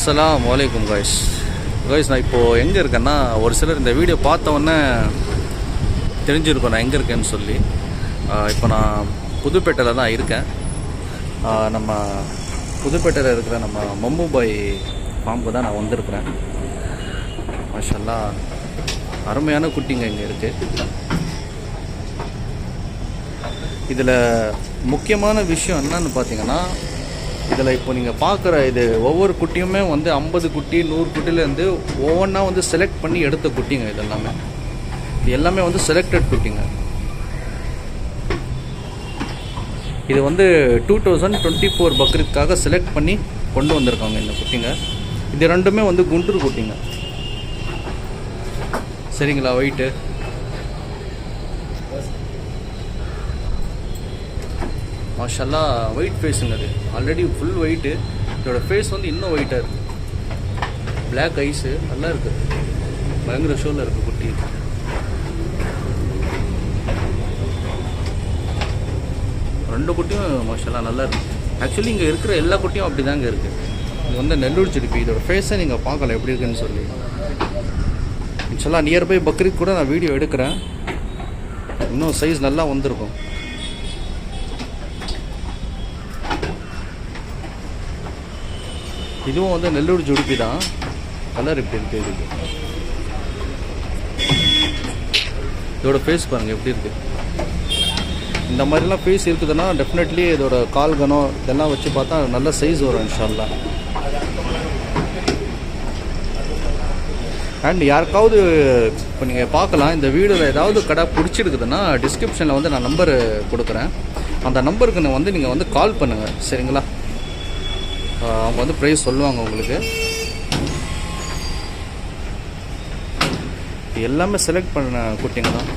அஸ்ஸலாமு அலைக்கும் காய்ஸ். நான் இப்போது எங்கே இருக்கேன்னா, ஒரு சிலர் இந்த வீடியோ பார்த்தவொன்னே தெரிஞ்சிருக்கோம் நான் எங்கே இருக்கேன்னு சொல்லி. இப்போ நான் புதுப்பேட்டையில் தான் இருக்கேன். நம்ம புதுப்பேட்டையில் இருக்கிற நம்ம மம்முபாய் ஃபார்முக்கு தான் நான் வந்திருக்கிறேன். மாஷல்லா அருமையான குட்டிங்க இங்கே இருக்குது. இதில் முக்கியமான விஷயம் என்னன்னு பார்த்தீங்கன்னா, இதில் இப்போ நீங்கள் பார்க்குற இது ஒவ்வொரு குட்டியுமே வந்து 50 குட்டி 100 குட்டிலேருந்து ஒவ்வொன்றா வந்து செலக்ட் பண்ணி எடுத்த குட்டிங்க. இது எல்லாமே வந்து செலக்டட் குட்டிங்க. இது வந்து 2024 பக்ரீத்காக செலக்ட் பண்ணி கொண்டு வந்திருக்காங்க இந்த குட்டிங்க. இது ரெண்டுமே வந்து குண்டூர் குட்டிங்க, சரிங்களா? வெயிட்டு மாஷல்லா ஒயிட் ஃபேஸுங்க. அது ஆல்ரெடி ஃபுல் ஒயிட்டு. இதோட ஃபேஸ் வந்து இன்னும் ஒயிட்டாக இருக்குது. பிளாக் ஐஸு நல்லா இருக்குது. பயங்கர ஷோவில் இருக்குது குட்டி. ரெண்டு குட்டியும் மாஷல்லா நல்லா இருக்குது. ஆக்சுவலி இங்கே இருக்கிற எல்லா குட்டியும் அப்படி தாங்க இருக்குது. இது வந்து நெல்லூர் ஜுடிப்பி. இதோட ஃபேஸை நீங்கள் பார்க்கலாம் எப்படி இருக்குன்னு சொல்லி. இன்ஷால்லா நியர்பை பக்ரீத் கூட நான் வீடியோ எடுக்கிறேன். இன்னும் சைஸ் நல்லா வந்திருக்கும். இதுவும் வந்து நெல்லூர் ஜுடிப்பி தான். கலர் எப்படி இருக்குது இதுக்கு. இதோட ஃபேஸ் பாருங்கள் எப்படி இருக்குது. இந்த மாதிரிலாம் ஃபேஸ் இருக்குதுன்னா டெஃபினெட்லி இதோட கால் கனம் இதெல்லாம் வச்சு பார்த்தா நல்ல சைஸ் வரும் இன்ஷால்லா. அண்ட் யாருக்காவது இப்போ நீங்கள் பார்க்கலாம், இந்த வீடியோவில் ஏதாவது கடை பிடிச்சிருக்குதுன்னா டிஸ்கிரிப்ஷனில் வந்து நான் நம்பர் கொடுக்குறேன். அந்த நம்பருக்கு வந்து நீங்கள் வந்து கால் பண்ணுங்கள், சரிங்களா? அவங்க வந்து ப்ரைஸ் சொல்லுவாங்க உங்களுக்கு. எல்லாமே செலக்ட் பண்ண குட்டிங்க தான்.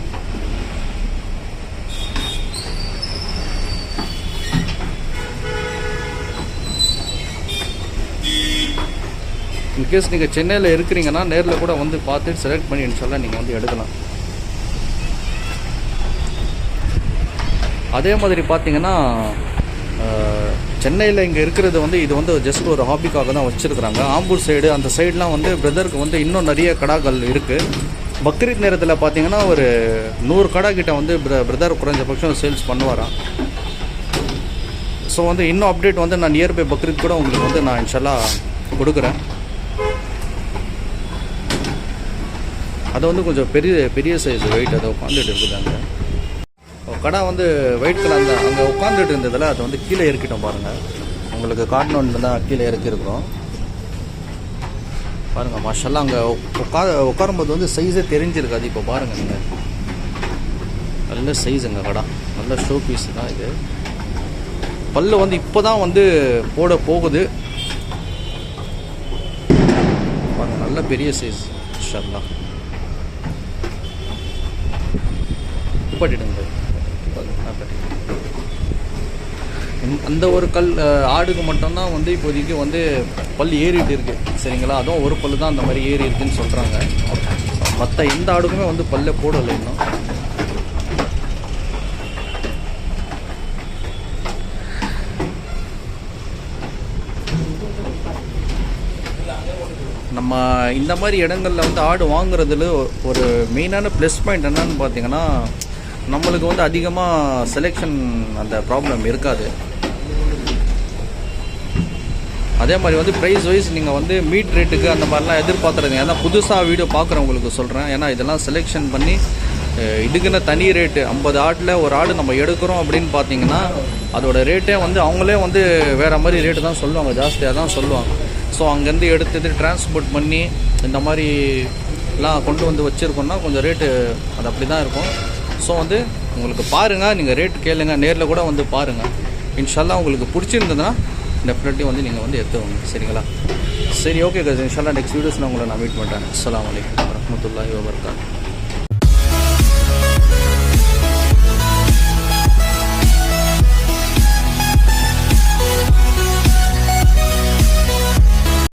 இன்கேஸ் நீங்கள் சென்னையில் இருக்கிறீங்கன்னா நேரில் கூட வந்து பார்த்துட்டு செலக்ட் பண்ணி இன்ஷால்லா நீங்கள் வந்து எடுக்கலாம். அதே மாதிரி பார்த்தீங்கன்னா சென்னையில் இங்கே இருக்கிறது வந்து இது வந்து ஜஸ்ட் ஒரு ஹாபிக்காக தான் வச்சுருக்குறாங்க. ஆம்பூர் சைடு அந்த சைட்லாம் வந்து பிரதருக்கு வந்து இன்னும் நிறைய கடாக்கள் இருக்குது. பக்ரீத் நேரத்தில் பார்த்தீங்கன்னா ஒரு 100 கடா கிட்ட வந்து பிரதர் குறைஞ்சபட்சம் சேல்ஸ் பண்ணுவாராம். ஸோ வந்து இன்னும் அப்டேட் வந்து நான் நியர்பை பக்ரீத் கூட உங்களுக்கு வந்து நான் இன்ஷால்லா கொடுக்குறேன். அது வந்து கொஞ்சம் பெரிய சைஸ் வெயிட் அதை உட்காந்துட்டு இருக்குது. அங்கே கடை வந்து ஒயிட் கலர் அந்த அங்கே உட்காந்துட்டு இருந்ததில் அதை வந்து கீழே இறக்கிட்டோம் பாருங்கள். உங்களுக்கு காட்டணுன்னு தான் கீழே இறக்கிருக்கிறோம் பாருங்கள். மாஷல்லா அங்கே உட்காரும்போது வந்து சைஸே தெரிஞ்சிருக்காது. இப்போ பாருங்கள் நீங்கள், நல்ல சைஸுங்க கடை. நல்ல ஷோ பீஸ் தான் இது. பல்லு வந்து இப்போ தான் வந்து போட போகுது பாருங்கள். நல்ல பெரிய சைஸ் மாஷல்லா. உப்பாட்டிடுங்க. அந்த ஒரு ஆடுக்கு மட்டும்தான் வந்து இப்போதைக்கு வந்து பல் ஏறிட்டு இருக்கு, சரிங்களா? அதுவும் ஒரு பல்லு தான் அந்த மாதிரி ஏறி இருக்குன்னு சொல்கிறாங்க. மற்ற எந்த ஆடுக்குமே வந்து பல்ல போடலை இன்னும். நம்ம இந்த மாதிரி இடங்களில் வந்து ஆடு வாங்குறதுல ஒரு மெயினான ப்ளஸ் பாயிண்ட் என்னன்னு பார்த்தீங்கன்னா, நம்மளுக்கு வந்து அதிகமாக செலெக்ஷன் அந்த ப்ராப்ளம் இருக்காது. அதே மாதிரி வந்து ப்ரைஸ் வைஸ் நீங்கள் வந்து மீட் ரேட்டுக்கு அந்த மாதிரிலாம் எதிர்பார்த்துறீங்க. ஏன்னா புதுசாக வீடியோ பார்க்குறவங்களுக்கு சொல்கிறேன். ஏன்னா இதெல்லாம் செலெக்ஷன் பண்ணி இதுக்குன்னு தனி ரேட்டு. 50 ஆட்டில் ஒரு ஆடு நம்ம எடுக்கிறோம் அப்படின்னு பார்த்தீங்கன்னா அதோட ரேட்டே வந்து அவங்களே வந்து வேறு மாதிரி ரேட்டு தான் சொல்லுவாங்க, ஜாஸ்தியாக தான் சொல்லுவாங்க. ஸோ அங்கேருந்து எடுத்து டிரான்ஸ்போர்ட் பண்ணி இந்த மாதிரிலாம் கொண்டு வந்து வச்சுருக்கோன்னா கொஞ்சம் ரேட்டு அது அப்படி தான் இருக்கும். ஸோ வந்து உங்களுக்கு பாருங்கள், நீங்கள் ரேட் கேளுங்க, நேரில் கூட வந்து பாருங்கள். இன்ஷால்லா உங்களுக்கு பிடிச்சிருந்ததுன்னா டெஃபினெட்லி வந்து நீங்கள் வந்து எடுத்துவாங்க, சரிங்களா? சரி, ஓகே கஸ். இன்ஷால்லா நெக்ஸ்ட் வீடியோஸில் உங்களை நான் மீட் பண்ணுறேன். அஸ்ஸலாமு அலைக்கும் வரஹ்மத்துல்லாஹி வபரகாத்துஹு.